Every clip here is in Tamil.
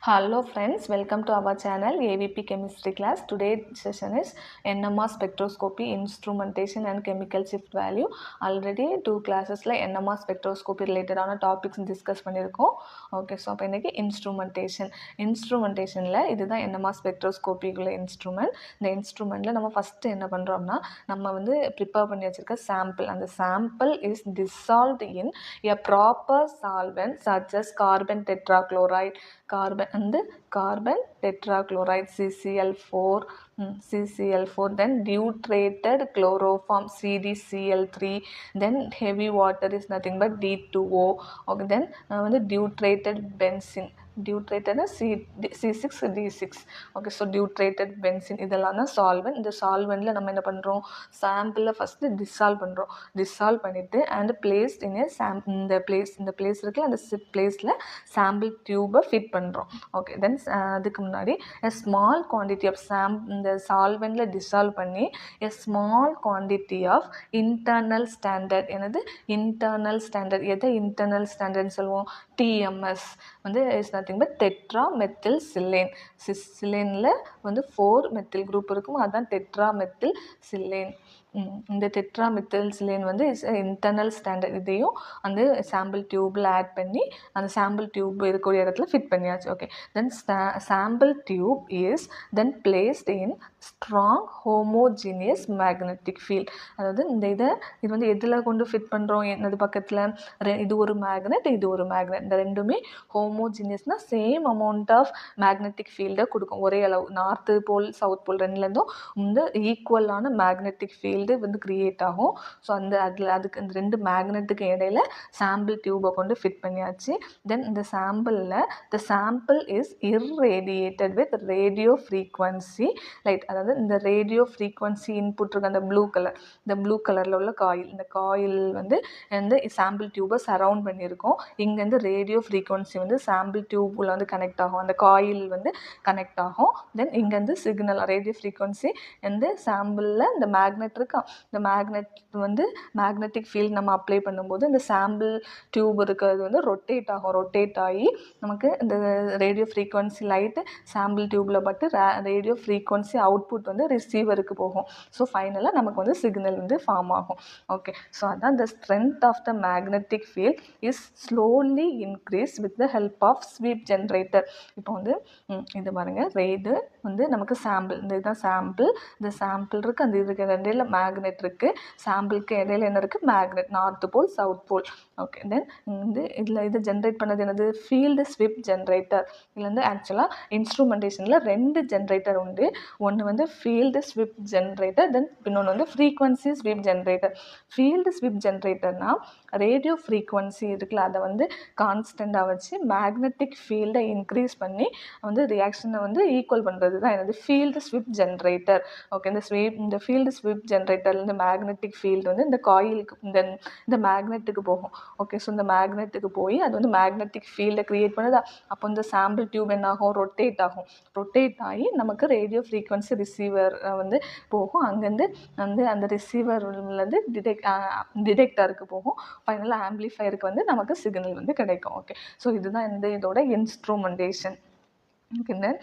Hello friends, welcome to our channel AVP Chemistry class. Today's session is NMR spectroscopy, instrumentation and chemical shift value. Already 2 classes like NMR spectroscopy related ஆன topics discuss பண்ணியிருக்கோம். Okay, so அப்போ இன்னைக்கு instrumentationல இதுதான் NMR spectroscopy உள்ள instrument. இந்த instrumentல நம்ம first என்ன பண்ணுறோம்னா நம்ம வந்து prepare பண்ணி வச்சிருக்க sample. அந்த sample is dissolved in a proper solvent such as carbon tetrachloride, carbon tetrachloride CCl4, then deuterated chloroform CdCl3, then heavy water is nothing but D2O. Okay, then deuterated benzene, deuterated C6D6. okay, so deuterated benzene இதெல்லாம் தான் solvent. இந்த solventல நம்ம என்ன பண்றோம், சாம்பிள ஃபர்ஸ்ட் dissolve பண்ணிட்டு and placed in a இந்த place இருக்குல, அந்த பிளேஸ்ல சாம்பிள் டியூபை ஃபிட் பண்ணுறோம். ஓகே, தென் அதுக்கு முன்னாடி a small quantity of இந்த சால்வெண்ட்டில் டிசால்வ் பண்ணி a small quantity of internal standard, என்னது இன்டர்னல் ஸ்டாண்டர்ட், எதை இன்டர்னல் ஸ்டாண்டர்ட்னு சொல்லுவோம், TMS is nothing but tetra methyl silane. சில்லேனில் 4 மெத்தில் குரூப் இருக்கும், அதுதான் டெட்ரா மெத்தில் சில்லேன். இந்த tetra methyl silane is internal standard. இதையும் அந்த சாம்பிள் டியூப்பில் ஆட் பண்ணி அந்த சாம்பிள் டியூப் இருக்கக்கூடிய இடத்துல ஃபிட் பண்ணியாச்சு. Okay, then sample tube is then placed in strong homogeneous magnetic field. அதாவது இது எதில் கொண்டு ஃபிட் பண்ணுறோம், என்னது பக்கத்தில் இது ஒரு மேக்னெட், இது ஒரு மேக்னெட், இந்த ரெண்டுமே ஹோமோஜீனியஸ்னால் சேம் அமௌண்ட் ஆஃப் மேக்னெட்டிக் ஃபீல்டை கொடுக்கும், ஒரே அளவு. நார்த்து போல் சவுத் போல் ரெண்டுலேருந்தும் ஈக்குவலான மேக்னெட்டிக் ஃபீல்டு கிரியேட் ஆகும். ஸோ அதுக்கு இந்த ரெண்டு மேக்னெட்டுக்கு இடையில சாம்பிள் டியூபை கொண்டு ஃபிட் பண்ணியாச்சு. தென் இந்த சாம்பிளில் the sample is irradiated with radio frequency light. அதாவது இந்த ரேடியோ ஃப்ரீக்வன்சி இன்புட் இருக்க அந்த ப்ளூ கலரில் உள்ள காயில், இந்த காயில் சாம்பிள் டியூபை சரவுண்ட் பண்ணியிருக்கோம். இங்கேருந்து ரேடியோ ஃப்ரீக்வன்சி சாம்பிள் டியூபில் கனெக்ட் ஆகும், அந்த காயில் கனெக்ட் ஆகும். தென் இங்கேருந்து சிக்னல் ரேடியோ ஃப்ரீக்வன்சி சாம்பிளில் இந்த மேக்னெட் இருக்கா, இந்த மேக்னெட்டிக் ஃபீல்ட் நம்ம அப்ளை பண்ணும்போது இந்த சாம்பிள் டியூப் இருக்கிறது ரொட்டேட் ஆகி நமக்கு இந்த ரேடியோ ஃப்ரீக்வன்சி லைட்டு சாம்பிள் டியூப்பில் பட்டு ரேடியோ ஃப்ரீக்வன்சி அவுட்புட் ரிசீவருக்கு போகும். ஸோ ஃபைனலாக நமக்கு சிக்னல் ஃபார்ம் ஆகும். ஓகே, ஸோ அதான் the strength of the magnetic field is slowly increased with the help of sweep generator. இப்போ இது பாருங்க, இது நமக்கு சாம்பிள், இதுதான் சாம்பிள். இந்த சாம்பிள் இருக்குது, அந்த இதுக்கு இடையில மேக்னெட் இருக்குது, சாம்பிளுக்கு இடையில என்ன இருக்குது, magnet, north pole south pole. Okay, then இது ஜென்ரேட் பண்ணது என்னது, ஃபீல்டு ஸ்விப் ஜென்ரேட்டர். இதில் ஆக்சுவலாக இன்ஸ்ட்ருமெண்டேஷனில் 2 ஜென்ரேட்டர் உண்டு. ஒன்று ஃபீல்டு ஸ்விப் ஜென்ரேட்டர், தென் இன்னொன்று frequency sweep generator. Field sweep ஜென்ரேட்டர்னால் ரேடியோ ஃப்ரீக்வன்சி இருக்குல்ல, அதை கான்ஸ்டண்ட்டாக வச்சு மேக்னெட்டிக் ஃபீல்டை இன்க்ரீஸ் பண்ணி ரியாக்ஷனை ஈக்குவல் பண்ணுறது தான் என்னது, ஃபீல்டு ஸ்விப் ஜென்ரேட்டர். ஓகே, இந்த ஃபீல்டு ஸ்விப் ஜென்ரேட்டர்லேருந்து மேக்னெட்டிக் ஃபீல்டு இந்த காயிலுக்கு இந்த மேக்னெட்டுக்கு போகும். ஓகே, ஸோ இந்த மேக்னெட்டுக்கு போய் அது மேக்னெட்டிக் ஃபீல்டை க்ரியேட் பண்ணுதா. அப்போ இந்த சாம்பிள் டியூப் என்ன ஆகும், ரொட்டேட் ஆகி நமக்கு ரேடியோ ஃப்ரீக்வன்சி ரிசீவர் போகும். அங்கேருந்து அந்த ரிசீவர்லேருந்து டிடெக்டருக்கு போகும். ஃபைனலாக ஆம்பிளிஃபயருக்கு நமக்கு சிக்னல் கிடைக்கும். ஓகே, ஸோ இதுதான் இதோட instrumentation. Okay, then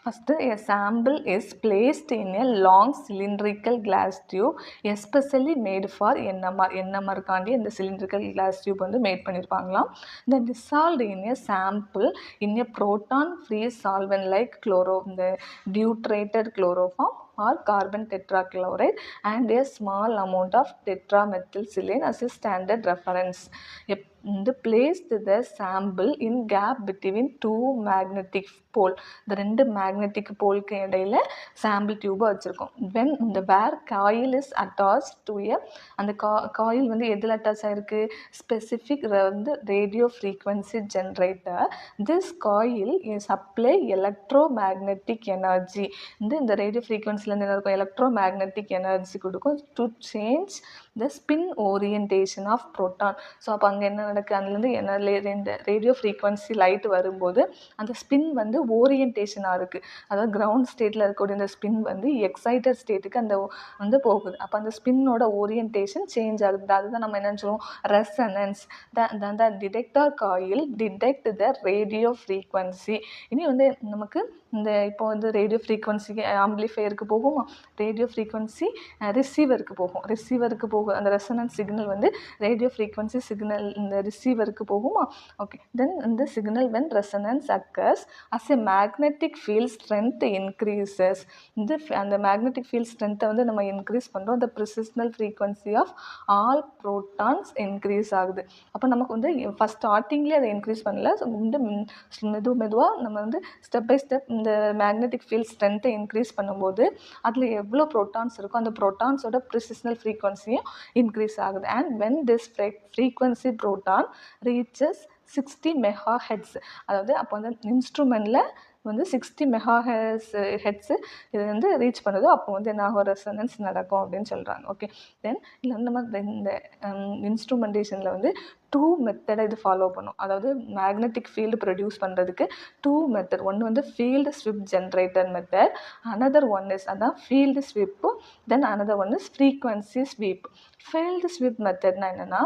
first a sample is placed in a long cylindrical glass tube especially made for NMR காண்டி இந்த cylindrical glass tube மேட் பண்ணியிருப்பாங்களாம். then dissolved in a sample in a proton free solvent like இந்த deuterated chloroform or carbon tetrachloride and a small amount of tetramethylsilane as a standard reference. Placed the sample in gap between 2 magnetic pole. இந்த 2 magnetic poleக்கு இடையில சாம்பிள் டியூபை வச்சுருக்கோம். when the where coil is attached to a அந்த காயில் எதில் அட்டாச் ஆகிருக்கு, specific radio frequency generator. This coil supply electromagnetic energy. இந்த ரேடியோ ஃப்ரீக்வன்சி ஃப்ரீக்வன்சிலேருந்து என்ன இருக்கும், எலக்ட்ரோ மேக்னெட்டிக் எனர்ஜி கொடுக்கும் to change the spin orientation of proton. So அப்போ அங்கே என்ன நடக்குது, அதுலேருந்து என்ன இந்த ரேடியோ ஃப்ரீக்வன்சி லைட் வரும்போது அந்த ஸ்பின் வந்து ஓரியன்டேஷனாக இருக்குது. அதாவது கிரவுண்ட் ஸ்டேட்டில் இருக்கக்கூடிய இந்த ஸ்பின் வந்து எக்ஸைட்டட் ஸ்டேட்டுக்கு அந்த வந்து போகுது. அப்போ அந்த ஸ்பின்னோட ஓரியன்டேஷன் சேஞ்ச் ஆகுது. அதுதான் நம்ம என்னன்னு சொல்லுவோம், resonance. The detector coil detect the radio frequency. இனி வந்து நமக்கு இந்த இப்போ வந்து ரேடியோ ஃப்ரீக்வன்சிக்கு ஆம்பிளிஃபையருக்கு போகுமா, ரேடியோ ஃப்ரீக்வன்சி ரிசீவருக்கு போகும். அந்த ரெசனன்ஸ் சிக்னல் வந்து ரேடியோ ஃப்ரீக்வன்சி சிக்னல் இந்த ரிசீவருக்கு போகுமா. ஓகே, தென் இந்த signal when resonance occurs as a magnetic field strength increases. அந்த மேக்னெட்டிக் ஃபீல்ட் ஸ்ட்ரென்த்தை வந்து நம்ம இன்க்ரீஸ் பண்ணுறோம். அந்த precessional frequency of all protons increase ஆகுது. அப்போ நமக்கு வந்து ஃபஸ்ட் ஸ்டார்டிங்லேயே அதை இன்க்ரீஸ் பண்ணல, வந்து மெதுவாக நம்ம வந்து ஸ்டெப் பை ஸ்டெப் இந்த மேக்னெட்டிக் ஃபீல்ட் ஸ்ட்ரென்த்தை இன்க்ரீஸ் பண்ணும்போது அதில் எவ்வளோ ப்ரோட்டான்ஸ் இருக்கோ அந்த ப்ரோட்டான்ஸோட ப்ரிசிஷனல் ஃப்ரீக்வன்சியும் இன்க்ரீஸ் ஆகுது. And when this frequency proton reaches 60 megahertz, அதாவது அப்போ வந்து இன்ஸ்ட்ருமெண்ட்டில் வந்து 60 மெகாஹெர்ட்ஸு இது வந்து ரீச் பண்ணுதோ அப்போ வந்து என்ன ஆகும், ரெசனன்ஸ் நடக்கும் அப்படின்னு சொல்கிறாங்க. ஓகே, தென் இல்லை நம்ம இந்த இன்ஸ்ட்ருமெண்டேஷனில் வந்து 2 மெத்தடை இது ஃபாலோ பண்ணும். அதாவது மேக்னெட்டிக் ஃபீல்டு ப்ரொடியூஸ் பண்ணுறதுக்கு 2 மெத்தட். ஒன்று வந்து field sweep generator method, another one is அதான் field sweep, then another one is frequency sweep. Field sweep மெத்தட்னா என்னென்னா,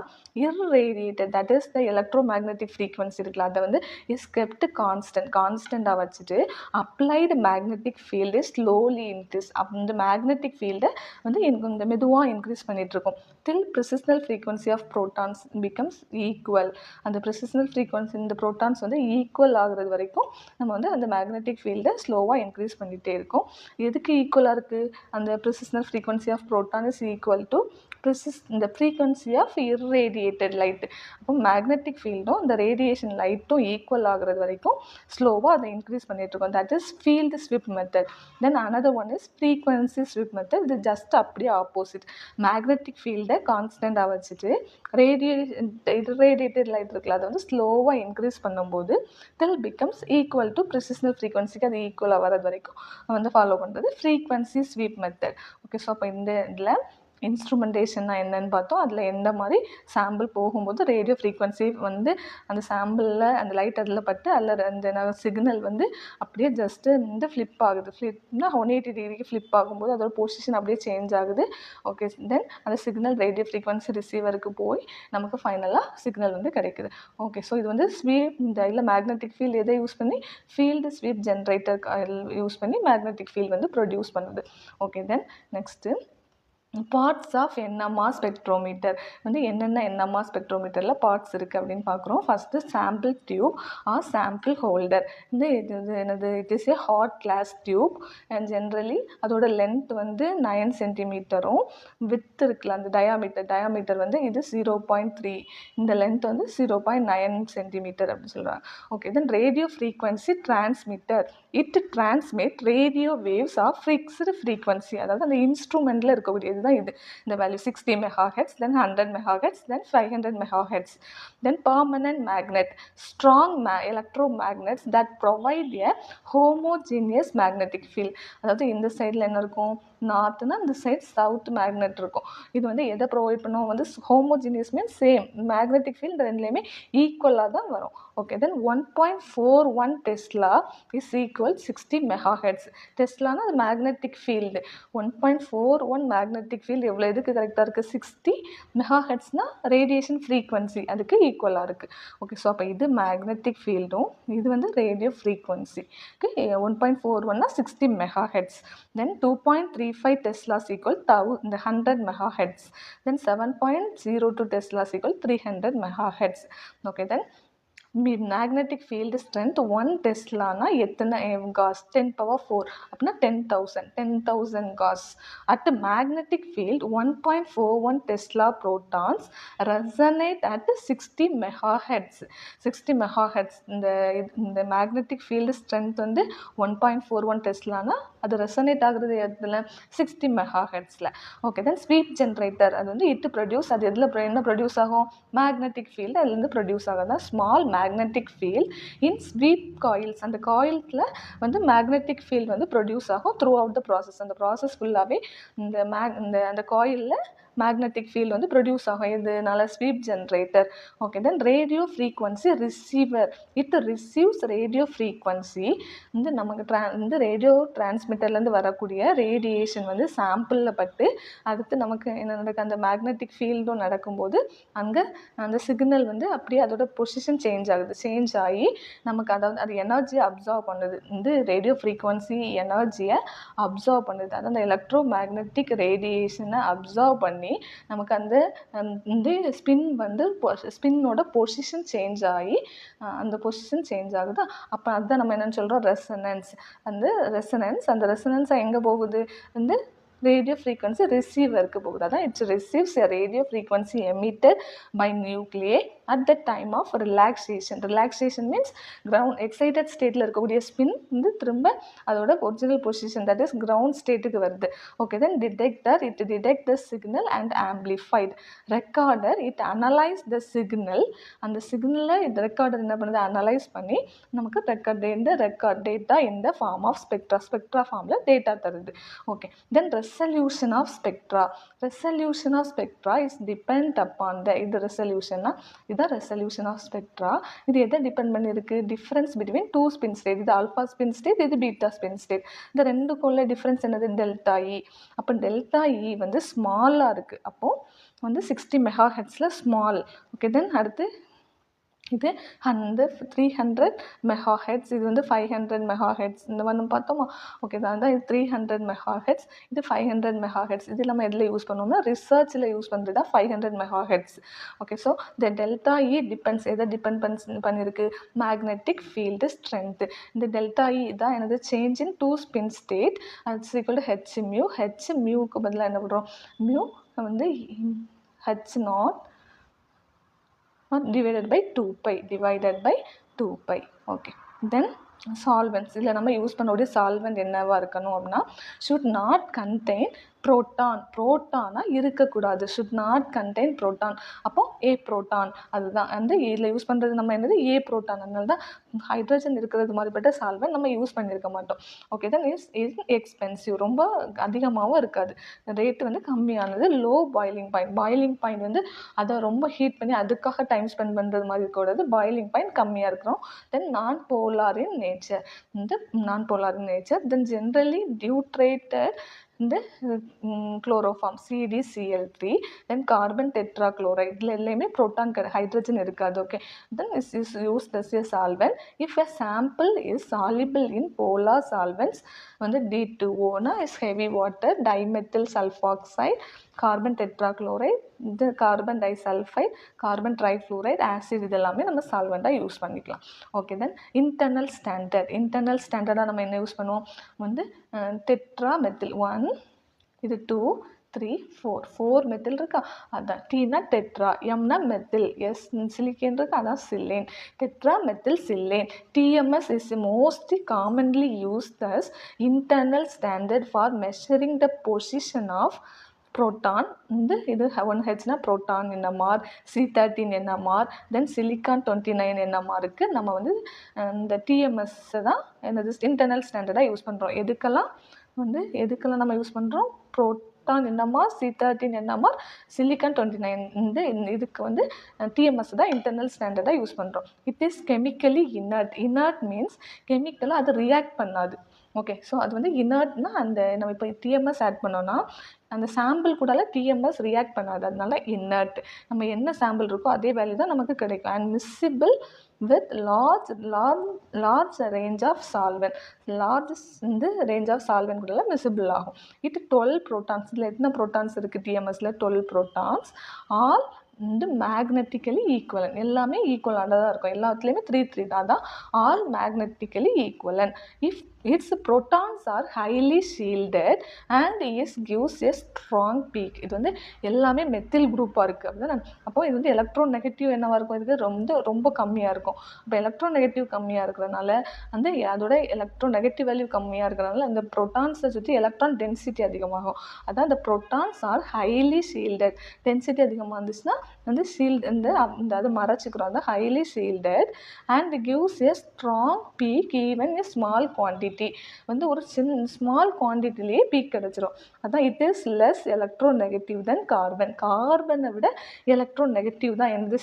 irradiated that is the electromagnetic frequency இருக்குல்ல, அதை வந்து இஸ் கெப்ட் கான்ஸ்டண்ட்டாக வச்சுட்டு applied magnetic field slowly increase. அந்த மேக்னெட்டிக் ஃபீல்டை வந்து இந்த மெதுவாக இன்க்ரீஸ் பண்ணிகிட்ருக்கோம் till precessional frequency of protons becomes equal. அந்த ப்ரிசிஷனல் ஃப்ரீக்வன்சி இந்த ப்ரோட்டான்ஸ் வந்து ஈக்குவல் ஆகுறது வரைக்கும் நம்ம வந்து அந்த மேக்னெட்டிக் ஃபீல்டை ஸ்லோவாக இன்க்ரீஸ் பண்ணிகிட்டே இருக்கோம். எதுக்கு ஈக்குவலாக இருக்குது, அந்த precessional frequency of proton is equal to இந்த ஃப்ரீக்வன்சி ஆஃப் இர்ரேடியேட்டட் லைட்டு. அப்போ மேக்னெட்டிக் ஃபீல்டும் இந்த ரேடியேஷன் லைட்டும் ஈக்குவல் ஆகுறது வரைக்கும் ஸ்லோவாக அதை இன்க்ரீஸ் பண்ணிகிட்ருக்கோம். That is field swipe method. Then another one is frequency swipe method. இது ஜஸ்ட் அப்படியே ஆப்போசிட். மேக்னெட்டிக் ஃபீல்டை கான்ஸ்டண்ட்டாக வச்சுட்டு இர்ரேடியேட்டட் லைட் இருக்குல்ல அதை வந்து ஸ்லோவாக இன்க்ரீஸ் பண்ணும்போது தில் பிகம்ஸ் ஈக்குவல் டு ப்ரிசிஷனல் ஃப்ரீக்வன்சிக்கு அது ஈக்குவலாக வர்றது வரைக்கும் வந்து ஃபாலோ பண்ணுறது frequency sweep method. Okay, so அப்போ இந்த இதில் இன்ஸ்ட்ருமெண்டேஷன்னா என்னன்னு பார்த்தோம். அதில் எந்த மாதிரி சாம்பிள் போகும்போது ரேடியோ ஃப்ரீக்வன்சி வந்து அந்த சாம்பிளில் அந்த லைட் அதில் பட்டு அதில் அந்த சிக்னல் வந்து அப்படியே ஜஸ்ட்டு வந்து ஃப்ளிப் ஆகுது. ஃப்ளிப்னா 180 டிகிரிக்கு ஃப்ளிப் ஆகும்போது அதோட பொசிஷன் அப்படியே சேஞ்ச் ஆகுது. ஓகே, தென் அந்த சிக்னல் ரேடியோ ஃப்ரீக்வன்சி ரிசீவருக்கு போய் நமக்கு ஃபைனலாக சிக்னல் வந்து கிடைக்குது. ஓகே, ஸோ இது வந்து ஸ்வீப் இந்த இல்லை மேக்னெட்டிக் ஃபீல்டு எதை யூஸ் பண்ணி, ஃபீல்டு ஸ்வீப் ஜென்ரேட்டர் யூஸ் பண்ணி மேக்னெட்டிக் ஃபீல்டு வந்து ப்ரொடியூஸ் பண்ணுது. Okay, then next parts of NMR spectrometer வந்து என்னென்ன என்எம்ஆர் ஸ்பெக்ட்ரோமீட்டரில் பார்ட்ஸ் இருக்குது அப்படின்னு பார்க்குறோம். First sample tube or sample holder. இது என்னது, it is a hard glass tube and generally அதோட லென்த் வந்து 9 சென்டிமீட்டரும், வித் இருக்குல்ல அந்த டயாமீட்டர் வந்து இது 0.3, இந்த லென்த் வந்து 0.9 சென்டிமீட்டர் அப்படின்னு சொல்கிறாங்க. Okay, then radio frequency transmitter. It transmit radio waves of fixed frequency. அதாவது அந்த இன்ஸ்ட்ருமெண்ட்டில் இருக்கக்கூடியது தான் இது. இந்த value 60 megahertz, then 100 megahertz, then 500 megahertz. then permanent magnet, strong electromagnets that provide a homogeneous magnetic field. அதாவது இந்த சைடில் என்ன இருக்கும், நார்த்னா இந்த சைட் சவுத் மேக்னெட் இருக்கும். இது வந்து எதை ப்ரொவைட் பண்ணுவோம், வந்து homogeneous means same magnetic field ரெண்டுலேயுமே ஈக்குவலாக தான் வரும். Okay, then 1.41 tesla is equal 60 megahertz. டெஸ்லானா அது மேக்னெட்டிக் ஃபீல்டு. 1.41 மேக்னெட்டிக் ஃபீல்டு எவ்வளோ இதுக்கு கரெக்டாக இருக்குது, 60 மெகாஹெர்ட்ஸ்னால் ரேடியேஷன் ஃப்ரீக்வன்சி அதுக்கு ஈக்குவலாக இருக்குது. ஓகே, ஸோ அப்போ இது மேக்னெட்டிக் ஃபீல்டும் இது வந்து ரேடியோ ஃப்ரீக்வன்சி. ஓகே, 1.41னா 60 megahertz. Then 2.35 teslas equal 100 megahertz. Then 7.02 teslas equal 300 megahertz. Okay, then magnetic field strength 1 டெஸ்லானா எத்தனை காஸ், 10⁴ அப்படின்னா 10,000 gauss. At magnetic field 1.41 tesla protons resonate at 60 megahertz. 60 megahertz இந்த மேக்னெட்டிக் ஃபீல்டு ஸ்ட்ரென்த் வந்து 1.41 டெஸ்லானா அது ரெசனேட் ஆகுறது எதில், 60 மெகாஹெர்ட்ஸில். ஓகே, தென் ஸ்வீப் ஜென்ரேட்டர் அது வந்து இட்டு ப்ரொடியூஸ், அது எதில் என்ன ப்ரொடியூஸ் ஆகும், மேக்னெட்டிக் ஃபீல்டு அதுலேருந்து ப்ரொடியூஸ் ஆகும். தான் ஸ்மால் மேக்னெட்டிக் ஃபீல்ட் இன் ஸ்வீப் காயில்ஸ். அந்த காயில்ஸில் வந்து மேக்னெட்டிக் ஃபீல்டு வந்து ப்ரொடியூஸ் ஆகும் த்ரூ அவுட் த ப்ராசஸ். அந்த ப்ராசஸ் ஃபுல்லாகவே அந்த காயிலில் மேக்னெட்டிக் ஃபீல்டு வந்து ப்ரொடியூஸ் ஆகும். இதனால sweep generator. Okay, then radio frequency receiver. It receives radio frequency. வந்து நமக்கு வந்து ரேடியோ டிரான்ஸ்மிட்டர்லேருந்து வரக்கூடிய ரேடியேஷன் வந்து சாம்பிளில் பட்டு அடுத்து நமக்கு என்ன நடக்கும், அந்த மேக்னெட்டிக் ஃபீல்டும் நடக்கும்போது அங்கே அந்த சிக்னல் வந்து அப்படியே அதோட பொசிஷன் சேஞ்ச் ஆகுது. சேஞ்ச் ஆகி நமக்கு அதாவது அது எனர்ஜியை அப்சர்வ் பண்ணுது. வந்து ரேடியோ ஃப்ரீக்வன்சி எனர்ஜியை அப்சர்வ் பண்ணுது. அதாவது அந்த எலக்ட்ரோ மேக்னெட்டிக் ரேடியேஷனை அப்சர்வ் பண்ணி நமக்கு அந்த வந்து ஸ்பின்னோட பொசிஷன் சேஞ்ச் ஆகி அந்த பொசிஷன் சேஞ்ச் ஆகுதா. அப்போ அதுதான் நம்ம என்னென்னு சொல்கிறோம், ரெசனன்ஸ். அந்த ரெசனன்ஸை எங்கே போகுது, வந்து ரேடியோ ஃப்ரீக்வன்சி ரிசீவருக்கு போகுது. அதான் it's receives a radio frequency emitted by nuclei at the time of relaxation. Relaxation means ground excited ஸ்டேட்டில் இருக்கக்கூடிய ஸ்பின் வந்து திரும்ப அதோட original position that is ground ஸ்டேட்டுக்கு வருது. Okay, then detector it detect the signal and amplified. Recorder it analyse the signal. அந்த சிக்னலை இந்த ரெக்கார்டர் என்ன பண்ணுது, அனலைஸ் பண்ணி நமக்கு ரெக்கார்ட் டேட்டா இந்த ஃபார்ம் ஆஃப் ஸ்பெக்ட்ரா ஃபார்மில் டேட்டா தருது. Okay, then resolution of spectra. Resolution of spectra is depend upon the இது resolution இதான் resolution of spectra. இது எதை டிபெண்ட் பண்ணியிருக்கு, difference between two spin state. இது ஆல்ஃபா ஸ்பின் ஸ்டேட், இது பீட்டா ஸ்பின் ஸ்டேட். இந்த ரெண்டுக்குள்ள டிஃப்ரென்ஸ் என்னது, டெல்டா இ. அப்போ டெல்டா இ வந்து ஸ்மாலாக இருக்குது. அப்போது வந்து 60 MHz ஸ்மால். ஓகே, தென் அடுத்து இது 300 MHz, இது வந்து 500 MHz. இந்த மாதிரி பார்த்தோமா. ஓகே, தான் இது 300 MHz, இது 500 MHz. இது நம்ம எதில் யூஸ் பண்ணோம்னா ரிசர்ச்சில் யூஸ் பண்ணுறது தான் 500 MHz. Okay, so the delta E depends எதை டிபெண்ட் பண்ணியிருக்கு, மேக்னெட்டிக் ஃபீல்டு ஸ்ட்ரென்த்து. இந்த டெல்டா இ தான் எனது change in two spin state. அது equal to H mu. H மியூக்கு பதிலாக என்ன பண்ணுறோம், மியூ வந்து H naught divided by 2pi. Okay, then solvents. இதில் நம்ம யூஸ் பண்ணக்கூடிய சால்வெண்ட் என்னவாக இருக்கணும் அப்படின்னா, should not contain புரோட்டானாக இருக்கக்கூடாது. should not contain proton. அப்போ ஏ புரோட்டான். அதுதான் வந்து இதில் யூஸ் பண்ணுறது நம்ம என்னது, ஏ புரோட்டான். அதனால தான் ஹைட்ரஜன் இருக்கிறது மாதிரிப்பட்ட சால்வெண்ட் நம்ம யூஸ் பண்ணியிருக்க மாட்டோம். Okay, then is expensive. ரொம்ப அதிகமாகவும் இருக்காது, ரேட்டு வந்து கம்மியானது. லோ பாயிலிங் பாயிண்ட் வந்து அதை ரொம்ப ஹீட் பண்ணி அதுக்காக டைம் ஸ்பெண்ட் பண்ணுறது மாதிரி இருக்கக்கூடாது. பாயிலிங் பாயிண்ட் கம்மியாக இருக்கிறோம். Then non polar in nature. Then generally deuterated இந்த chloroform CdCl3, then carbon tetrachloride. இதில் எல்லாமே புரோட்டான் ஹைட்ரஜன் இருக்காது. Okay, then is used as a solvent if a sample is soluble in polar solvents. வந்து D2O is heavy water, dimethyl sulphoxide, carbon tetrachloride, இது carbon disulphide, carbon trifluoride, acid. இதெல்லாமே நம்ம சால்வெண்ட்டாக யூஸ் பண்ணிக்கலாம். ஓகே, தென் இன்டர்னல் ஸ்டாண்டர்டாக நம்ம என்ன யூஸ் பண்ணுவோம், வந்து டெட்ரா மெத்தில் 1, இது 2, 3, 4 மெத்தில் இருக்கா, அதான் டீனா டெட்ரா, எம்னா மெத்தில், எஸ் சிலிக்கேன் இருக்கா, அதான் silane. Tetra methyl silane. TMS is mostly commonly used as internal standard for measuring the position of proton. வந்து இது 1Hனா proton NMR, C13 NMR, then silicon 29 NMRக்கு நம்ம வந்து இந்த TMS தான் என்னது இன்டர்னல் ஸ்டாண்டர்டாக யூஸ் பண்ணுறோம். எதுக்கெல்லாம் நம்ம யூஸ் பண்ணுறோம், proton NMR, C13 NMR, silicon 29. இந்த இதுக்கு வந்து TMS தான் இன்டர்னல் ஸ்டாண்டர்டாக யூஸ் பண்ணுறோம். It is chemically inert means கெமிக்கலாக அது ரியாக்ட் பண்ணாது. ஓகே, ஸோ அது வந்து இனர்ட்னா அந்த நம்ம இப்போ TMS ஆட் பண்ணோன்னா அந்த சாம்பிள் கூட TMS ரியாக்ட் பண்ணாது. அதனால இனர்ட். நம்ம என்ன சாம்பிள் இருக்கோ அதே வேல்யூ தான் நமக்கு கிடைக்கும். And miscible with large range of solvent. இந்த ரேஞ்ச் ஆஃப் சால்வெண்ட் கூட மிஸ்சிபிள் ஆகும். இது 12 புரோட்டான்ஸ். இதில் எத்தனை புரோட்டான்ஸ் இருக்குது, TMSல 12 புரோட்டான்ஸ். ஆல் வந்து மேக்னெட்டிக்கலி ஈக்குவலன். எல்லாமே ஈக்குவலானதாக தான் இருக்கும். எல்லாத்துலேயுமே 3 தான். All magnetically equivalent if its protons are highly shielded and gives a strong peak. இது வந்து எல்லாமே மெத்தில் குரூப்பாக இருக்குது அப்படின்னா, அப்போது இது வந்து எலக்ட்ரோ நெகட்டிவ் என்னவாக இருக்கும், இதுக்கு ரொம்ப கம்மியாக இருக்கும். இப்போ எலக்ட்ரோ நெகட்டிவ் கம்மியாக இருக்கிறதுனால வந்து அதோட எலக்ட்ரோ நெகட்டிவ் வேல்யூ கம்மியாக இருக்கிறதுனால அந்த ப்ரோட்டான்ஸை சுற்றி எலக்ட்ரான் டென்சிட்டி அதிகமாகும். அதான் இந்த protons are highly shielded. Density அதிகமாக இருந்துச்சுன்னா வந்து ஷீல்டு இந்த அது மறைச்சிக்கிறோம், அந்த highly shielded and gives a strong peak even a small quantity. வந்து ஒரு ஸ்மால் குவான்டிட்டிலேயே பீக் கிடச்சிரும். அதான் it is less electronegative then carbon. கார்பனை விட எலக்ட்ரோ நெகட்டிவ் தான் என்னது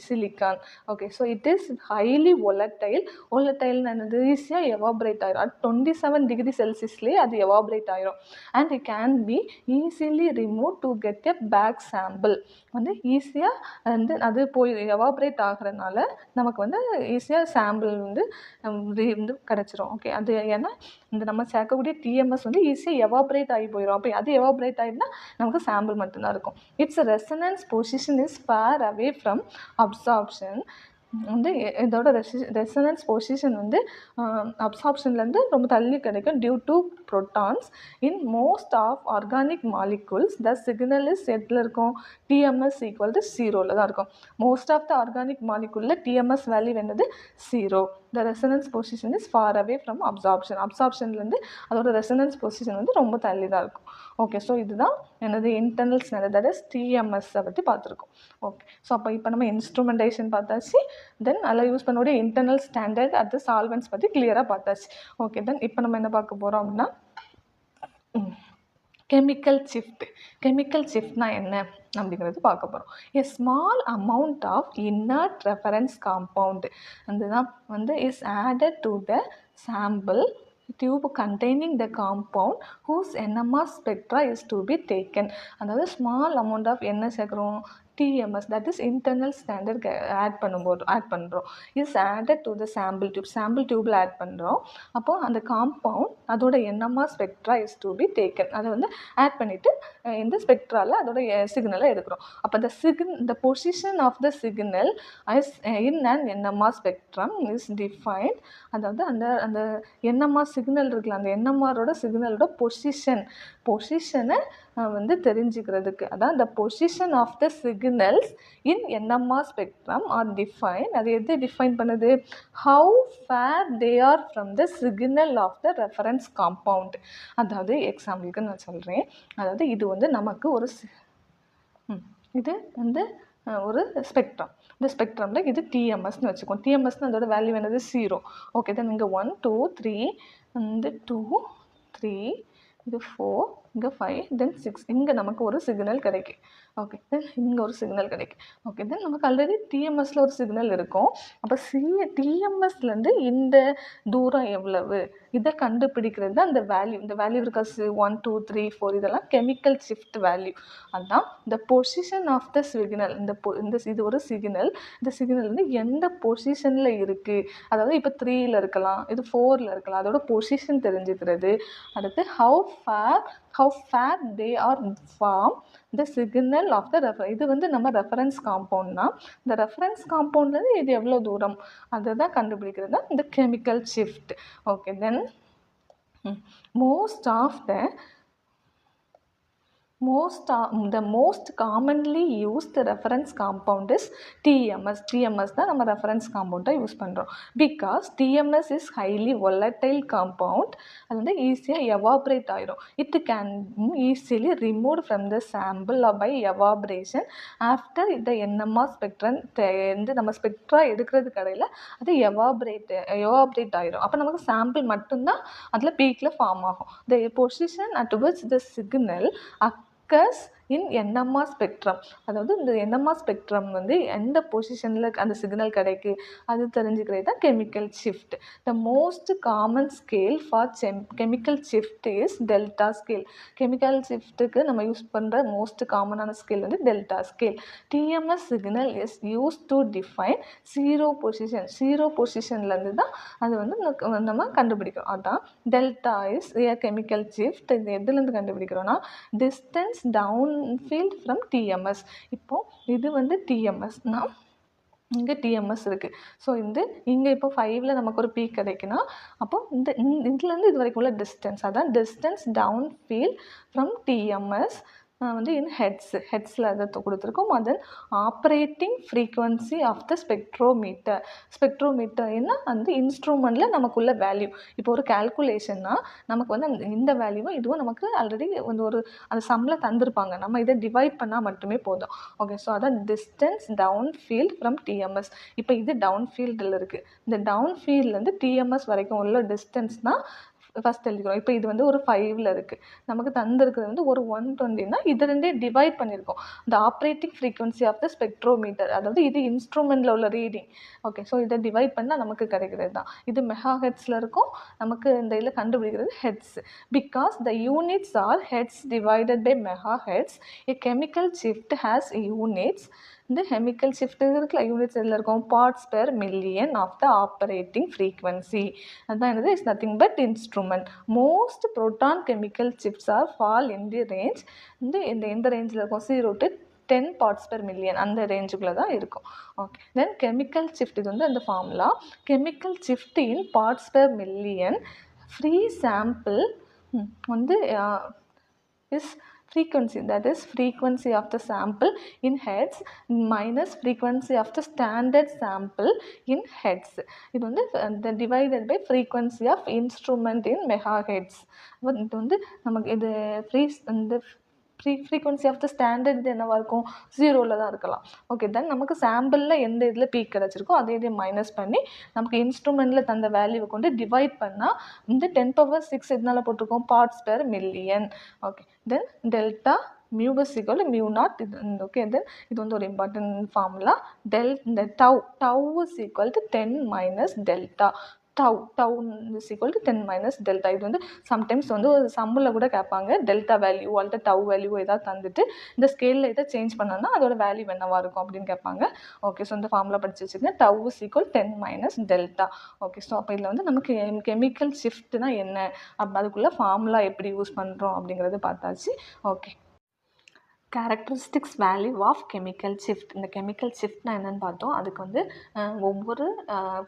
silicon. Okay, so it is highly volatile. ஒலட்டைல்னு என்னது ஈஸியாக எவாபரேட் ஆயிரும். அது 27 டிகிரி செல்சியஸ்லேயே அது எவாபரேட் ஆயிரும். And it can be easily remove to get a back sample. வந்து ஈஸியாக வந்து அது போய் எவாபரேட் ஆகிறனால நமக்கு வந்து ஈஸியாக சாம்பிள் வந்து கிடச்சிரும். ஓகே, அது ஏன்னா இந்த நம்ம சேர்க்கக்கூடிய டிஎம்எஸ் வந்து ஈஸியாக எவாபரேட் ஆகி போயிடும். அப்போ அது எவாபரேட் ஆகிடுனா நமக்கு சாம்பிள் மட்டும்தான் இருக்கும். It's resonance position is far away from absorption. வந்து இதோட ரெசனன்ஸ் பொசிஷன் வந்து அப்சார்ப்ஷன்லேருந்து ரொம்ப தள்ளி கிடைக்கும். Due to protons in most of organic molecules the signal is எதில் இருக்கும், டிஎம்எஸ் ஈக்குவல் டு 0ல் தான் இருக்கும். மோஸ்ட் ஆஃப் த ஆர்கானிக் மாலிகுலில் டிஎம்எஸ் வேல்யூ என்னது 0. The resonance position is far away from absorption. அப்சார்ப்ஷன்லேருந்து அதோட ரெசனன்ஸ் பொசிஷன் வந்து ரொம்ப தள்ளி தான் இருக்கும். ஓகே, ஸோ இதுதான் என்னது இன்டர்னல் ஸ்டாண்டர்ட், தட் இஸ் டிஎம்எஸ்ஸை பற்றி பார்த்துருக்கோம். ஓகே, ஸோ அப்போ இப்போ நம்ம இன்ஸ்ட்ருமெண்டேஷன் பார்த்தாச்சு. தென் அதில் யூஸ் பண்ணக்கூடிய இன்டர்னல் ஸ்டாண்டர்ட் அது சால்வெண்ட்ஸ் பற்றி கிளியராக பார்த்தாச்சு. ஓகே, தென் இப்போ நம்ம என்ன பார்க்க போகிறோம் அப்படின்னா கெமிக்கல் ஷிஃப்ட். கெமிக்கல் ஷிஃப்ட்னா என்ன அப்படிங்கிறது பார்க்க போகிறோம். A small amount of inert reference compound அதுதான் வந்து is added to the sample tube containing the compound whose NMR spectra is to be taken. அதாவது ஸ்மால் அமௌண்ட் ஆஃப் என்ன சேர்க்குறோம், TMS, that is internal standard add பண்ணுறோம். Is added to the sample டியூப்பில் ஆட் பண்ணுறோம். அப்போது அந்த காம்பவுண்ட் அதோட NMR spectra is to be taken. அதை வந்து ஆட் பண்ணிவிட்டு இந்த ஸ்பெக்ட்ராவில் அதோட சிக்னலை எடுக்கிறோம். அப்போ the position of the signal is in an NMR spectrum is defined. அதாவது அந்த என்எம்ஆர் சிக்னல் இருக்குல்ல, அந்த என்எம்ஆரோட சிக்னலோட பொசிஷனை வந்து தெரிஞ்சுக்கிறதுக்கு அதான் the position of the signals in NMR spectrum are defined. அது எது டிஃபைன் பண்ணுது, how far they are from the signal of the reference compound. அதாவது எக்ஸாம்பிளுக்கு நான் சொல்கிறேன். அதாவது இது வந்து நமக்கு ஒரு இது வந்து ஒரு ஸ்பெக்ட்ரம். இந்த ஸ்பெக்ட்ரமில் இது டிஎம்எஸ்ன்னு வச்சுக்கோம். டிஎம்எஸ்ன்னு அதோட வேல்யூ என்னது 0. ஓகே, தென் இங்கே 1 2 3 இந்த 2 3 இது 4 இங்கே 5 தென் 6 இங்கே நமக்கு ஒரு சிக்னல் கிடைக்கும். ஓகே, தென் இங்கே ஒரு சிக்னல் கிடைக்கும். ஓகே, தென் நமக்கு ஆல்ரெடி டிஎம்எஸில் ஒரு சிக்னல் இருக்கும். அப்போ டிஎம்எஸ்லேருந்து இந்த தூரம் எவ்வளவு இதை கண்டுபிடிக்கிறது தான் அந்த வேல்யூ. இந்த வேல்யூ இருக்கா 1 2 3 4 இதெல்லாம் கெமிக்கல் ஷிஃப்ட் வேல்யூ. அதுதான் இந்த பொசிஷன் ஆஃப் த சிக்னல். இது ஒரு சிக்னல். இந்த சிக்னல் வந்து எந்த பொசிஷனில் இருக்குது, அதாவது இப்போ 3ல் இருக்கலாம், இது 4ல் இருக்கலாம், அதோட பொசிஷன் தெரிஞ்சுக்கிறது. அடுத்து how far they are from the signal of the reference. இது வந்து நம்ம ரெஃபரன்ஸ் காம்பவுண்ட்னா இந்த ரெஃபரன்ஸ் காம்பவுண்ட்லேருந்து இது எவ்வளோ தூரம் அதை தான் கண்டுபிடிக்கிறது தான் இந்த chemical shift. Okay, then the most commonly used reference compound is TMS. TMS தான் நம்ம reference compound யூஸ் பண்ணுறோம். because TMS is highly volatile compound. அது வந்து ஈஸியாக எவாப்ரேட் ஆயிடும். it can easily removed from the sample by evaporation after the NMR spectrum. நம்ம ஸ்பெக்ட்ரா எடுக்கிறது கடையில் அது எவாப்ரேட் ஆயிடும். அப்போ நமக்கு சாம்பிள் மட்டும்தான் அதில் பீக்கில் ஃபார்ம் ஆகும். the position at which the signal occurs in NMR spectrum. அதாவது இந்த NMR spectrum வந்து எந்த பொசிஷனில் அந்த சிக்னல் கிடைக்கு அது தெரிஞ்சுக்கிறது தான் chemical shift. The most common scale for chemical shift is delta scale. Chemical ஷிஃப்ட்டுக்கு நம்ம யூஸ் பண்ணுற மோஸ்ட் காமனான ஸ்கேல் வந்து delta scale. TMS signal is use to define zero பொசிஷன்லேருந்து தான் அது வந்து நம்ம கண்டுபிடிக்கிறோம். அதுதான் டெல்டா இஸ் கெமிக்கல் ஷிஃப்ட். இது எதுலேருந்து கண்டுபிடிக்கிறோன்னா distance down field from TMS. இப்போ இது வந்து TMSனா இங்கே டிஎம்எஸ் இருக்குது. ஸோ இங்கே இப்போ 5ல் நமக்கு ஒரு பீக் கிடைக்குன்னா அப்போ இதுலேருந்து இது வரைக்கும் உள்ள டிஸ்டன்ஸ், அதான் distance down field from TMS வந்து இன் ஹெட்ஸில் அதை கொடுத்துருக்கோம். Then operating frequency of the spectrometer என்ன அந்த இன்ஸ்ட்ருமெண்ட்டில் நமக்குள்ள வேல்யூ. இப்போ ஒரு கேல்குலேஷன்னா நமக்கு வந்து இந்த வேல்யூவும் இதுவும் நமக்கு ஆல்ரெடி வந்து ஒரு அந்த சம்மில் தந்திருப்பாங்க. நம்ம இதை டிவைட் பண்ணால் மட்டுமே போதும். ஓகே, ஸோ அதான் distance down field from TMS. இப்போ இது டவுன் ஃபீல்டில் இருக்குது. இந்த டவுன் ஃபீல்ட்லேருந்து டிஎம்எஸ் வரைக்கும் உள்ள டிஸ்டன்ஸ்னால் ஃபஸ்ட் எழுதிக்கிறோம். இப்போ இது வந்து ஒரு 5ல் இருக்குது. நமக்கு தந்திருக்கிறது வந்து ஒரு 120னா இது ரெண்டே டிவைட் பண்ணியிருக்கோம். இந்த operating frequency of the spectrometer, அதாவது இது இன்ஸ்ட்ருமெண்ட்டில் உள்ள ரீடிங். ஓகே, ஸோ இதை டிவைட் பண்ணால் நமக்கு கிடைக்கிறது தான். இது மெகா ஹெட்ஸில் இருக்கும். நமக்கு இந்த இதில் கண்டுபிடிக்கிறது hertz. Because the units are hertz divided by megahertz, a chemical shift has units. இந்த கெமிக்கல் ஷிஃப்ட் இருக்குல்ல, யூனிட்ஸ் எதில் இருக்கும், parts per million of the operating frequency. அதுதான் என்னது, is nothing but instrument. Most proton chemical shifts are fall in the range. எந்த ரேஞ்சில் இருக்கும், 0 to 10 பார்ட்ஸ் பெர் மில்லியன், அந்த ரேஞ்சுக்குள்ளே தான் இருக்கும். ஓகே, தென் கெமிக்கல் ஷிஃப்ட், இது வந்து அந்த formula. Chemical shift in parts per million free sample வந்து is frequency, that is frequency of the sample in hertz minus frequency of the standard sample in hertz. இது வந்து divided by frequency of instrument in megahertz. இது வந்து நமக்கு இது இந்த ஃப்ரீக்வன்சி ஆஃப் த ஸ்டாண்டர்ட் இது என்னவாக இருக்கும், 0ல் தான் இருக்கலாம். ஓகே, தென் நமக்கு சாம்பிளில் எந்த இதில் பீக் கிடச்சிருக்கோ அதே இதை மைனஸ் பண்ணி நமக்கு இன்ஸ்ட்ருமெண்ட்டில் தந்த வேல்யூவை கொண்டு டிவைட் பண்ணால் இந்த 10⁻⁶ இதனால் போட்டிருக்கோம் parts per million. Okay, then delta mu is equal to mu naught. Okay, then இது வந்து ஒரு இம்பார்ட்டன்ட் ஃபார்முலா. இந்த tau is equal to 10 minus delta. tau is equal to 10 minus delta. இது வந்து சம்டைம்ஸ் வந்து ஒரு சம்மில் கூட கேட்பாங்க. டெல்டா வேல்யூ அல்லது டவு வேல்யூ ஏதாவது தந்துட்டு இந்த ஸ்கேலில் இதை சேஞ்ச் பண்ணோன்னா அதோட வேல்யூ என்னவாக இருக்கும் அப்படின்னு கேட்பாங்க. ஓகே, ஸோ இந்த ஃபார்முலா படித்து வச்சுக்கோங்க. tau is equal 10 minus delta. Okay, so அப்போ இதில் வந்து நமக்கு கெமிக்கல் ஷிஃப்ட்னா என்ன, அதுக்குள்ளே ஃபார்முலா எப்படி யூஸ் பண்ணுறோம் அப்படிங்கிறது பார்த்தாச்சு. Okay, characteristics value of chemical shift. இந்த கெமிக்கல் ஷிஃப்ட்னா என்னென்னு பார்த்தோம். அதுக்கு வந்து ஒவ்வொரு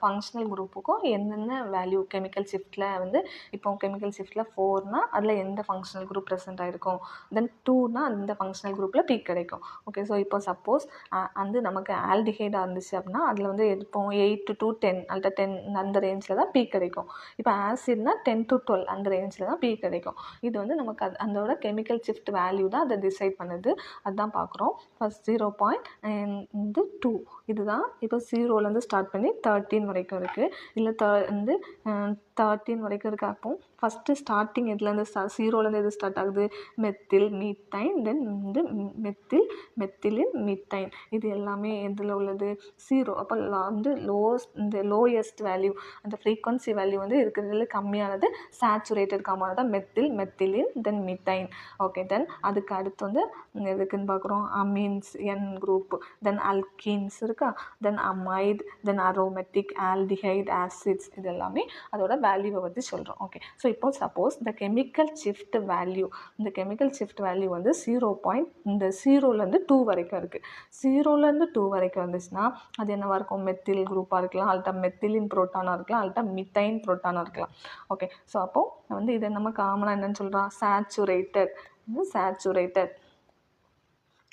ஃபங்க்ஷனல் குரூப்புக்கும் என்னென்ன வேல்யூ கெமிக்கல் ஷிஃப்ட்டில் வந்து, இப்போ கெமிக்கல் ஷிஃப்ட்டில் 4னா அதில் எந்த ஃபங்க்ஷனல் குரூப் ப்ரெசென்ட் ஆகிருக்கும், தென் 2னா அந்த ஃபங்க்ஷனல் குரூப்பில் பீக் கிடைக்கும். ஓகே, ஸோ இப்போ சப்போஸ் வந்து நமக்கு ஆல்டிஹைடாக இருந்துச்சு அப்படின்னா அதில் வந்து இப்போ 8 to 10 அல்லது 10 அந்த ரேஞ்சில் தான் பீக் கிடைக்கும். இப்போ ஆசிட்னா 10 to 12 அந்த ரேஞ்சில் தான் பீக் கிடைக்கும். இது வந்து நமக்கு அதோட கெமிக்கல் ஷிஃப்ட் வேல்யூ தான் அதை டிசைட் பண்ணுது. அதுதான் பார்க்குறோம். ஃபஸ்ட் 0.2 இதுதான். இப்போ 0லேருந்து ஸ்டார்ட் பண்ணி 13 வரைக்கும் இருக்குது. இல்லை வந்து 13 வரைக்கும் இருக்குது. அப்போ ஃபஸ்ட்டு ஸ்டார்டிங் எதுலேருந்து 0லேருந்து எது ஸ்டார்ட் ஆகுது, மெத்தில் மீத்தைன், தென் வந்து மெத்திலின் மீத்தைன். இது எல்லாமே எதில் உள்ளது, 0. அப்போ வந்து இந்த லோயஸ்ட் வேல்யூ, அந்த ஃப்ரீக்வன்சி வேல்யூ வந்து இருக்கிறதுல கம்மியானது சேச்சுரேட்டட் காம்பவுண்ட் தான் மெத்திலின், தென் மீத்தைன். ஓகே, தென் அதுக்கு அடுத்து வந்து எதுக்குன்னு பார்க்குறோம், அமீன்ஸ் N குரூப், தென் அல்கீன்ஸ் இருக்கா, தென் அமைட், தென் அரோமேட்டிக், ஆல்டிஹைட், ஆசிட்ஸ். இது எல்லாமே அதோட வேல்யூவை பற்றி சொல்கிறோம். ஓகே, ஸோ இப்போ சப்போஸ் இந்த கெமிக்கல் ஷிஃப்ட் வேல்யூ வந்து 0லேருந்து 2 வரைக்கும் இருக்குது. 0லேருந்து 2 வரைக்கும் இருந்துச்சுன்னா அது என்னவாக இருக்கும், மெத்தில் குரூப்பாக இருக்கலாம், அல்லட்டா மெத்திலின் புரோட்டானாக இருக்கலாம், அல்லட்டா மித்தைன் புரோட்டானாக இருக்கலாம். ஓகே, ஸோ அப்போது வந்து இதை நம்ம காமனாக என்னென்னு சொல்கிறோம், சேச்சுரேட்டட்.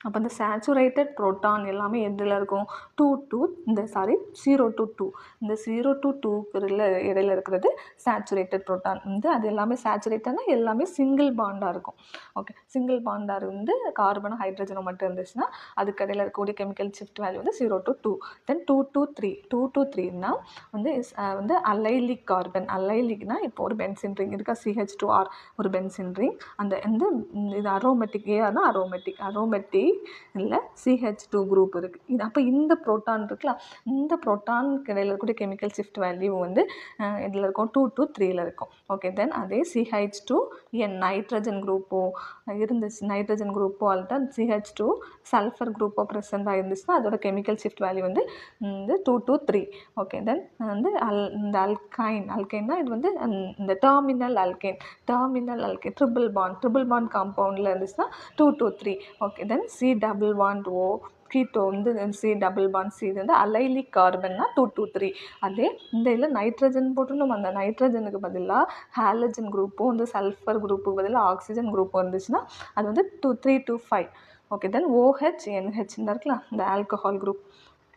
அப்போ இந்த சேச்சுரேட்டட் புரோட்டான் எல்லாமே எதில் இருக்கும், 0 to 2, இந்த 0 to 2க்கு இடையில இருக்கிறது சேச்சுரேட்டட் புரோட்டான். வந்து அது எல்லாமே சேச்சுரேட்டட்னா எல்லாமே சிங்கிள் பாண்டாக இருக்கும். ஓகே, சிங்கிள் பாண்டாக இருந்து கார்பனும் ஹைட்ரஜனும் மட்டும் இருந்துச்சுன்னா அதுக்கு இடையில இருக்கக்கூடிய கெமிக்கல் ஷிஃப்ட் வேல்யூ வந்து 0 to 2. தென் 2 to 3னா வந்து அலைலிக் கார்பன். அலைலிக்னா இப்போ ஒரு பென்சின் ரிங் இருக்கா, CH2R ஒரு பென்சின் ரிங். இது அரோமேட்டிக், ஏஆர்னா அரோமேட்டிக் இல்லை CH2 குரூப் இருக்குது. இது அப்போ இந்த புரோட்டான் இருக்குல்ல, இந்த புரோட்டானுக்கு இடையில இருக்கக்கூடிய கெமிக்கல் ஷிஃப்ட் வேல்யூ வந்து இதில் இருக்கும், 2 to 3ல் இருக்கும். ஓகே, தென் அதே CH2N நைட்ரஜன் குரூப்போ இருந்துச்சு, நைட்ரஜன் குரூப்போ அல்லது CH2 சல்ஃபர் குரூப்போ ப்ரெசென்ட் ஆகிருந்துச்சுன்னா அதோட கெமிக்கல் ஷிஃப்ட் வேல்யூ வந்து 2 to 3. ஓகே, தென் வந்து இந்த அல்கைன்னா இது வந்து இந்த டெர்மினல் அல்கைன் ட்ரிபிள் பாண்ட் காம்பவுண்டில் இருந்துச்சுன்னா 2 to 3. Okay, then C double bond O keto வந்து சி டபுள் பாண்ட் சி இது வந்து அலைலிக் கார்பன்னா 2 2 3. அதே இந்த இதில் நைட்ரஜன் போட்டு நம்ம அந்த நைட்ரஜனுக்கு பதிலாக ஹாலஜன் குரூப்பும் வந்து சல்ஃபர் குரூப்புக்கு பதிலாக ஆக்சிஜன் குரூப் வந்துச்சுன்னா அது வந்து 2 3 2 5. ஓகே, தென் OH NH இந்த இருக்குல்ல இந்த ஆல்கஹால் குரூப்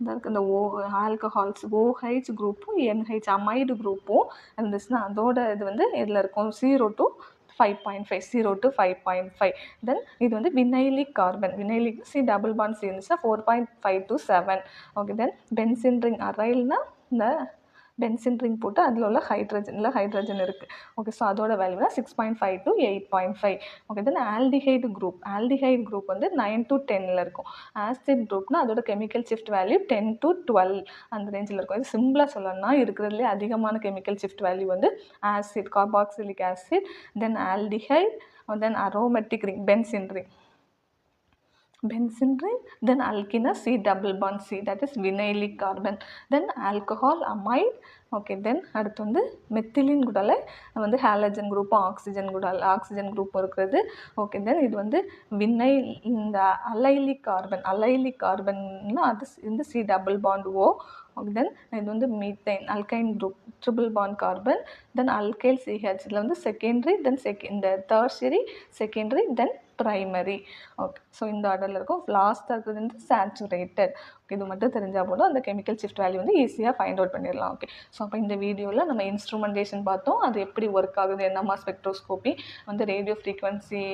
இந்த இருக்குது இந்த ஆல்கஹால்ஸ் OH குரூப்பும் NH அமைடு குரூப்பும் இருந்துச்சுன்னா அதோட இது வந்து இதில் இருக்கும் 0 to 5.5 0 to 5.5. தென் இது வந்து vinylic carbon vinylic C double bond C இருந்துச்சுன்னா 4.5 to 7. Okay, then benzene ring அரைல்னா இந்த பென்சின் ரிங் போட்டு அதில் உள்ள ஹைட்ரஜன் இருக்குது. ஓகே, ஸோ அதோட வேல்யூனா 6.5 to 8.5. Okay, then aldehyde group வந்து 9 to 10 இருக்கும். ஆசிட் குரூப்னா அதோட கெமிக்கல் ஷிஃப்ட் வேல்யூ 10 to 12 அந்த ரேஞ்சில் இருக்கும். இது சிம்பிளாக சொல்லணும்னா இருக்கிறதுலே அதிகமான கெமிக்கல் ஷிஃப்ட் வேல்யூ வந்து acid carboxylic acid, then aldehyde, then aromatic ring benzene ring, then alkenes C double bond C, that is vinylic carbon, then alcohol amide. Okay, then அடுத்து வந்து மெத்திலின் கூடல வந்து ஹாலஜன் குரூப்பும் ஆக்சிஜன் குரூப்பும் இருக்கிறது. ஓகே, தென் இது வந்து இந்த அலைலிக் கார்பன்னா அது வந்து C double bond O. Okay, then இது வந்து methine alkyne group triple bond carbon, then alkyl CH இதில் வந்து செகண்டரி, தென் இந்த tertiary, secondary, then primary. Okay, so இந்த ஆர்டரில் இருக்கும். லாஸ்ட்டாக இருக்கிறது வந்து சேச்சுரேட்டட். இது மட்டும் தெரிஞ்சால் போதும், அந்த கெமிக்கல் ஷிஃப்ட் வேல்யூ வந்து ஈஸியாக ஃபைண்ட் அவுட் பண்ணிடலாம். ஓகே, ஸோ அப்போ இந்த வீடியோவில் நம்ம இன்ஸ்ட்ருமெண்டேஷன் பார்த்தோம், அது எப்படி ஒர்க் ஆகுது, என்னமா ஸ்பெக்ட்ரோஸ்கோப்பி வந்து ரேடியோ ஃப்ரீக்வன்சியை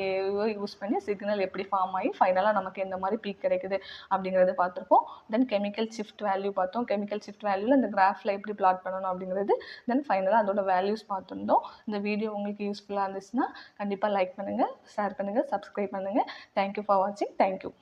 யூஸ் பண்ணி சிக்னல் எப்படி ஃபார்ம் ஆகி ஃபைனலாக நமக்கு எந்த மாதிரி பீக் கிடைக்குது அப்படிங்கிறத பார்த்துருப்போம். தென் கெமிக்கல் ஷிஃப்ட் வேல்யூ பார்த்தோம். கெமிக்கல் ஷிஃப்ட் வேல்யூவில் இந்த கிராஃபில் எப்படி பிளாட் பண்ணணும் அப்படிங்கிறது, தென் ஃபைனலாக அதோட வேல்யூஸ் பார்த்துருந்தோம். இந்த வீடியோ உங்களுக்கு யூஸ்ஃபுல்லாக இருந்துச்சுன்னா கண்டிப்பாக லைக் பண்ணுங்கள், ஷேர் பண்ணுங்கள், சப்ஸ்கிரைப் பண்ணுங்கள். தேங்க்யூ ஃபார் வாட்சிங். தேங்க்யூ.